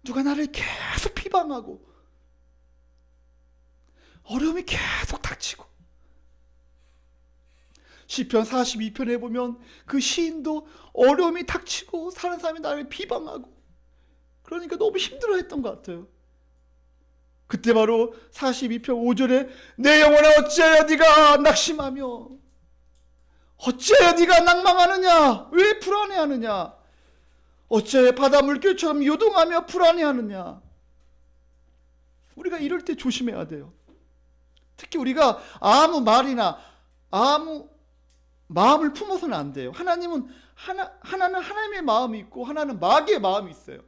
누가 나를 계속 비방하고 어려움이 계속 닥치고, 시편 42편에 보면 그 시인도 어려움이 닥치고 사는 사람이 나를 비방하고 그러니까 너무 힘들어했던 것 같아요. 그때 바로 42편 5절에 내 영혼아 어찌하여 네가 낙심하며 어찌하여 네가 낭망하느냐, 왜 불안해하느냐, 어찌하여 바다 물결처럼 요동하며 불안해하느냐. 우리가 이럴 때 조심해야 돼요. 특히 우리가 아무 말이나 아무 마음을 품어서는 안 돼요. 하나님은 하나는 하나님의 마음이 있고 하나는 마귀의 마음이 있어요.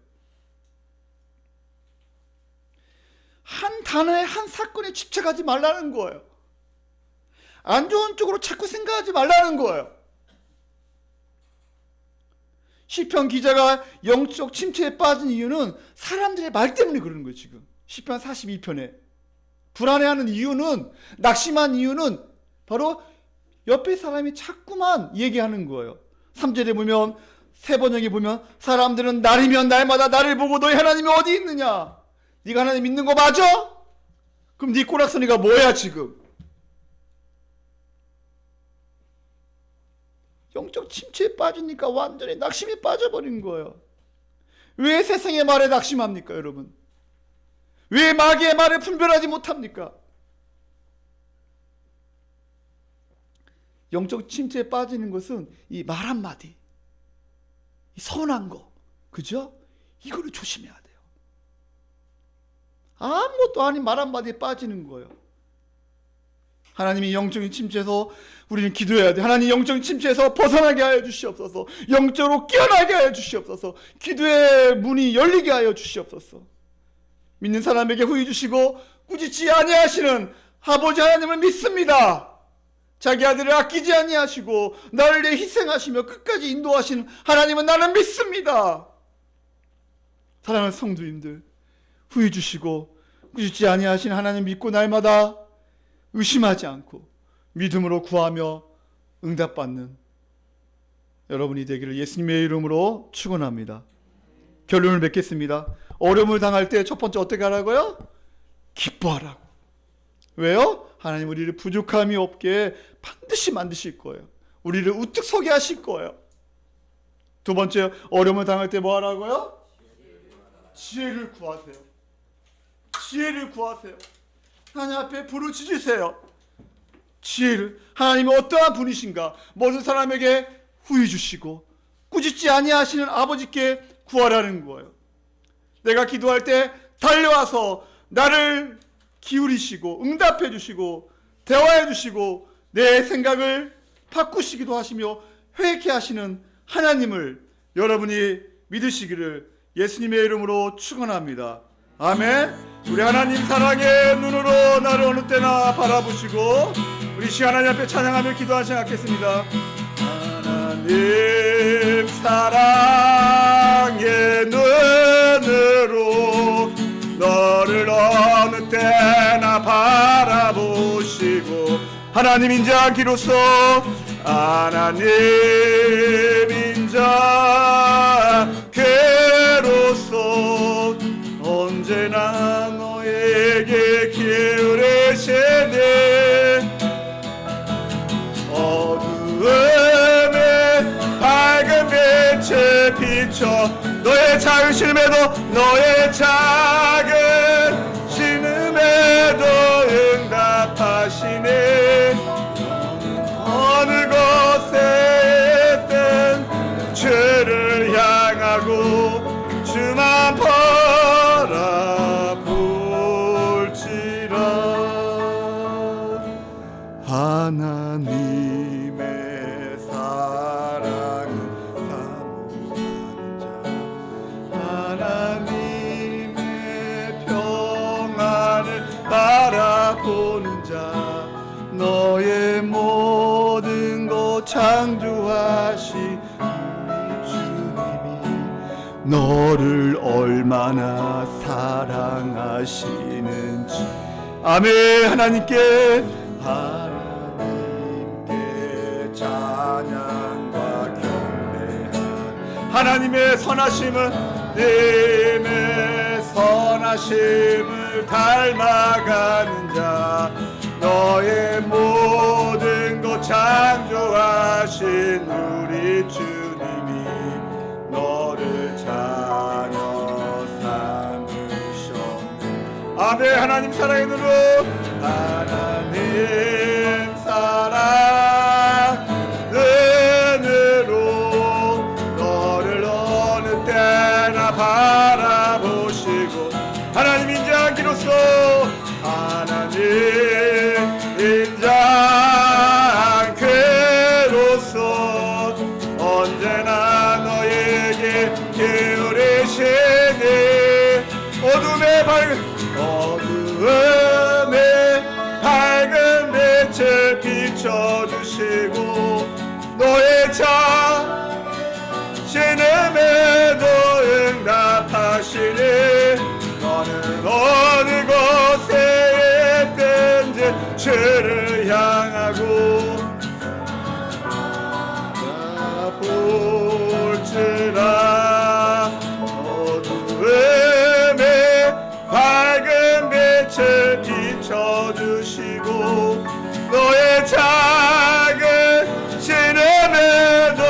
한 단어에 한 사건에 집착하지 말라는 거예요. 안 좋은 쪽으로 자꾸 생각하지 말라는 거예요. 시편 기자가 영적 침체에 빠진 이유는 사람들의 말 때문에 그러는 거예요. 지금 시편 42편에 불안해하는 이유는, 낙심한 이유는 바로 옆에 사람이 자꾸만 얘기하는 거예요. 3절에 보면, 세 번역에 보면 사람들은 날이면 날마다 나를 보고 너희 하나님이 어디 있느냐, 네가 하나님 믿는 거 맞아? 그럼 네 꼬락서니가 뭐야 지금? 영적 침체에 빠지니까 완전히 낙심에 빠져버린 거예요. 왜 세상의 말에 낙심합니까, 여러분? 왜 마귀의 말을 분별하지 못합니까? 영적 침체에 빠지는 것은 이 말 한마디, 이 선한 거, 그죠? 이거를 조심해야 돼요. 아무것도 아닌 말 한마디에 빠지는 거예요. 하나님이 영적인 침체에서 우리는 기도해야 돼. 하나님 영적인 침체에서 벗어나게 하여 주시옵소서. 영적으로 깨어나게 하여 주시옵소서. 기도의 문이 열리게 하여 주시옵소서. 믿는 사람에게 후히 주시고 꾸짖지 아니하시는 아버지 하나님을 믿습니다. 자기 아들을 아끼지 아니하시고 나를 위해 희생하시며 끝까지 인도하시는 하나님은 나는 믿습니다. 사랑하는 성도님들, 후히 주시고 꾸짖지 아니하시는 하나님 믿고 날마다 의심하지 않고 믿음으로 구하며 응답받는 여러분이 되기를 예수님의 이름으로 축원합니다. 결론을 맺겠습니다. 어려움을 당할 때 첫 번째 어떻게 하라고요? 기뻐하라고. 왜요? 하나님 우리를 부족함이 없게 반드시 만드실 거예요. 우리를 우뚝 서게 하실 거예요. 두 번째, 어려움을 당할 때 뭐 하라고요? 지혜를 구하세요. 지혜를 구하세요. 하나님 앞에 부르짖으세요. 지혜를, 하나님이 어떠한 분이신가, 모든 사람에게 후히 주시고 꾸짖지 아니하시는 아버지께 구하라는 거예요. 내가 기도할 때 달려와서 나를 기울이시고 응답해 주시고 대화해 주시고 내 생각을 바꾸시기도 하시며 회개케 하시는 하나님을 여러분이 믿으시기를 예수님의 이름으로 축원합니다. 아멘. 우리 하나님 사랑의 눈으로 나를 어느 때나 바라보시고 우리 시 하나님 앞에 찬양하며 기도하시 시작하겠습니다. 하나님 사랑의 눈으로 너를 어느 때나 바라보시고 하나님 인자하기로써 하나님 인자께로서 언제나 너에게 기울이시네 어두움에 밝은 빛을 비춰 너의 작은 신음에도 너의 작은 신음에도 응답하시네. 어느 곳에 있든 주를 향하고 주만 바라볼지라. 하나님의 사랑은 사모하는 자, 하나님의 평안을 바라보는 자, 너의 모든 것 창조하신 우리 주님이 너를 얼마나 사랑하시는지. 아멘. 하나님께 찬양과 경배한 하나님의 선하심은 님의 선하심을 닮아가는 자, 너의 모든 것 창조하신 우리 주님이 너를 자녀 삼으셨네. 아멘. 하나님 사랑의 눈으로 하나님 사랑으로 너를 어느 때나 바라보시고 하나님 인자하기로써 하나님 인자함께로써 언제나 너에게 기울이시니 어둠의 밝은 빛을 비춰주시고 너의 신음에도 응답하시니 너는 어느 곳에 있든지 주를 향하고 볼지라. 어두움에 밝은 빛을 비춰주시고 너의 작은 신음에도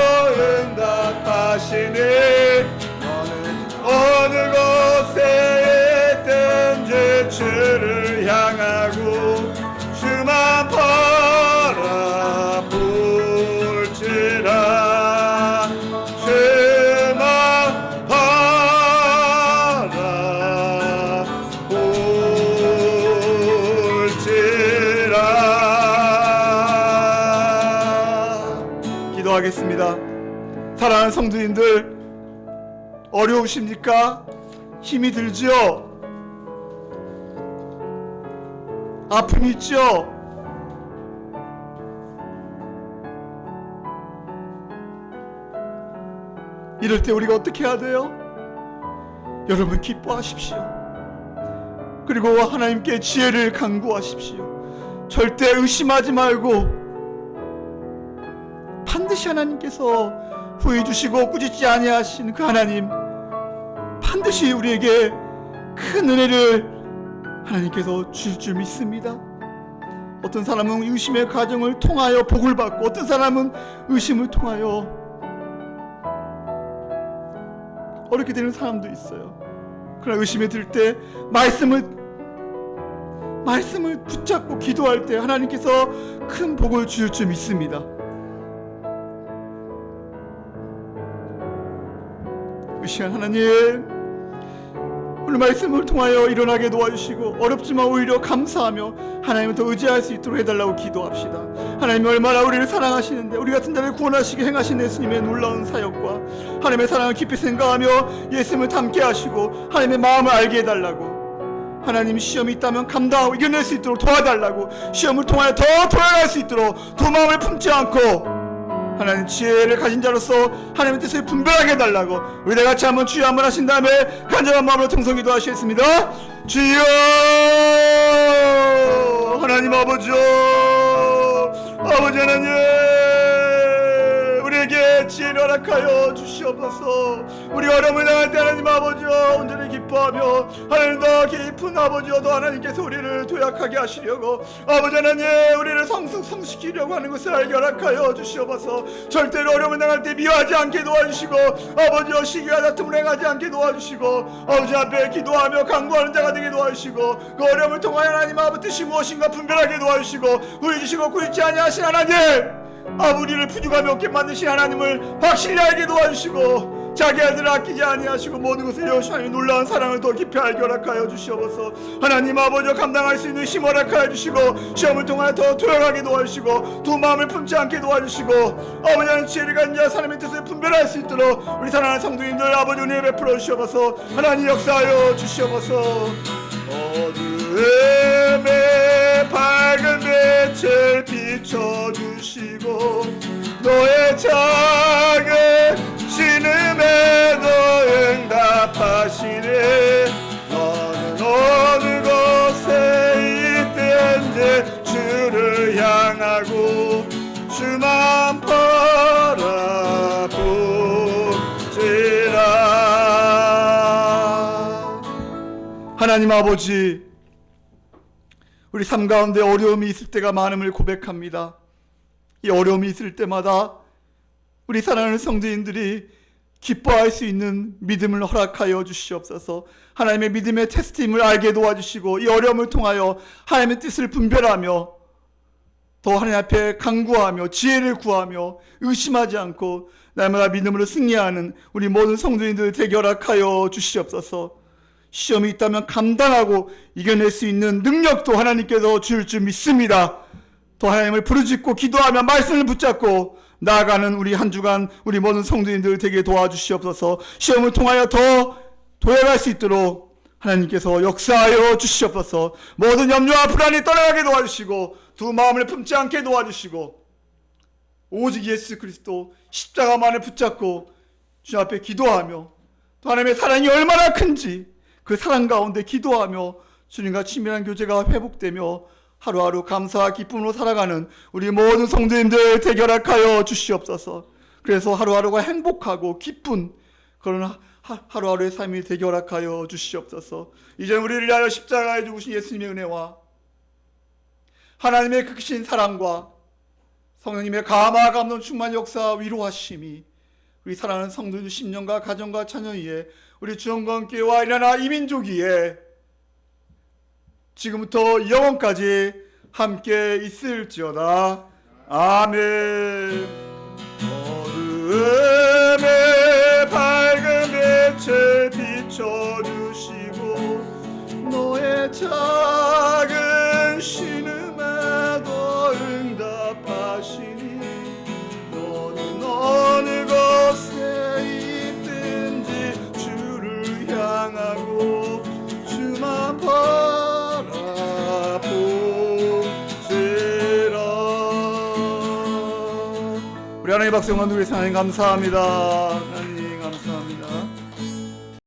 응답하시니 너는 어느 곳에 있든지 주를 향하고 주만 바라볼지라. 주만 바라볼지라. 기도하겠습니다. 사랑하는 성도님들, 어려우십니까? 힘이 들죠? 아픔이 있죠? 이럴 때 우리가 어떻게 해야 돼요? 여러분 기뻐하십시오. 그리고 하나님께 지혜를 간구하십시오. 절대 의심하지 말고 반드시 하나님께서 후회 주시고 꾸짖지 아니하시는 그 하나님, 반드시 우리에게 큰 은혜를 하나님께서 주실 줄 믿습니다. 어떤 사람은 의심의 과정을 통하여 복을 받고 어떤 사람은 의심을 통하여 어렵게 되는 사람도 있어요. 그러나 의심이 들 때 말씀을 붙잡고 기도할 때 하나님께서 큰 복을 주실 줄 믿습니다. 그 시간 하나님, 오늘 말씀을 통하여 일어나게 도와주시고 어렵지만 오히려 감사하며 하나님을 더 의지할 수 있도록 해달라고 기도합시다. 하나님이 얼마나 우리를 사랑하시는데 우리 같은 자를 구원하시게 행하신 예수님의 놀라운 사역과 하나님의 사랑을 깊이 생각하며 예수님을 닮게 하시고 하나님의 마음을 알게 해달라고, 하나님 시험이 있다면 감당하고 이겨낼 수 있도록 도와달라고, 시험을 통하여 더 돌아갈 수 있도록 두 마음을 품지 않고 하나님 지혜를 가진 자로서 하나님의 뜻을 분별하게 해달라고 우리 다 같이 한번 주여 한번 하신 다음에 간절한 마음으로 통성기도 하시겠습니다. 주여 하나님 아버지 하나님, 우리에게 지혜를 허락하여 주시옵소서. 우리 어려움을 당할 때 하나님 아버지여 온전히 기뻐하며 하나님 더 깊은 아버지여 더 하나님께서 우리를 도약하게 하시려고 아버지 하나님 우리를 성숙시키려고 하는 것을 알게 허락하여 주시옵소서. 절대로 어려움을 당할 때 미워하지 않게 도와주시고 아버지여 시기와 다툼을 행하지 않게 도와주시고 아버지 앞에 기도하며 간구하는 자가 되게 도와주시고 그 어려움을 통하여 하나님 아버지 뜻이 무엇인가 분별하게 도와주시고 후회주시고 구리지 아니하신 하나님 우리를 부족함이 없게 만드신 하나님을 확실히 알게 도와주시고 자기 아들을 아끼지 아니하시고 모든 것을 여호수아님의 놀라운 사랑을 더 깊이 알게 허락하여 주시옵소서. 하나님 아버지 감당할 수 있는 힘 허락하여 주시고 시험을 통하여 더 도약하게 도와주시고 두 마음을 품지 않게 도와주시고 아버지 하나님 지혜를 가진 자 사람의 뜻을 분별할 수 있도록 우리 사랑하는 성도님들 아버지 은혜 베풀어 주시옵소서. 하나님 역사하여 주시옵소서. 어둠의 밝은 빛을 비춰주시고 너의 작은 신음에도 응답하시네. 너는 어느 곳에 있든지 주를 향하고 주만 바라보지라. 하나님 아버지 우리 삶 가운데 어려움이 있을 때가 많음을 고백합니다. 이 어려움이 있을 때마다 우리 사랑하는 성도님들이 기뻐할 수 있는 믿음을 허락하여 주시옵소서. 하나님의 믿음의 테스트임을 알게 도와주시고 이 어려움을 통하여 하나님의 뜻을 분별하며 더 하나님 앞에 간구하며 지혜를 구하며 의심하지 않고 날마다 믿음으로 승리하는 우리 모든 성도님들 되게 허락하여 주시옵소서. 시험이 있다면 감당하고 이겨낼 수 있는 능력도 하나님께서 줄 줄 믿습니다. 더 하나님을 부르짖고 기도하며 말씀을 붙잡고 나아가는 우리 한 주간 우리 모든 성도님들 되게 도와주시옵소서. 시험을 통하여 더 도약할 수 있도록 하나님께서 역사하여 주시옵소서. 모든 염려와 불안이 떠나가게 도와주시고 두 마음을 품지 않게 도와주시고 오직 예수 그리스도 십자가만을 붙잡고 주 앞에 기도하며 또 하나님의 사랑이 얼마나 큰지 그 사랑 가운데 기도하며 주님과 친밀한 교제가 회복되며 하루하루 감사와 기쁨으로 살아가는 우리 모든 성도님들 되게 허락하여 주시옵소서. 그래서 하루하루가 행복하고 기쁜 그런 하루하루의 삶이 되게 허락하여 주시옵소서. 이제 우리를 위하여 십자가에 죽으신 예수님의 은혜와 하나님의 크신 사랑과 성령님의 감화 감동 충만 역사 위로하심이 우리 사랑하는 성도들 10년과 가정과 자녀 위에 우리 주영광교회와 일어나 이민족 위에 지금부터 영원까지 함께 있을지어다. 아멘. 어둠의 밝은 빛을 비춰주시고 너의 작은 신음에도 응답하시니 너는 어느 곳에 있든지 주를 향하고 주만 우리 하나님 박성관 우리 하나님 감사합니다. 하나님 감사합니다.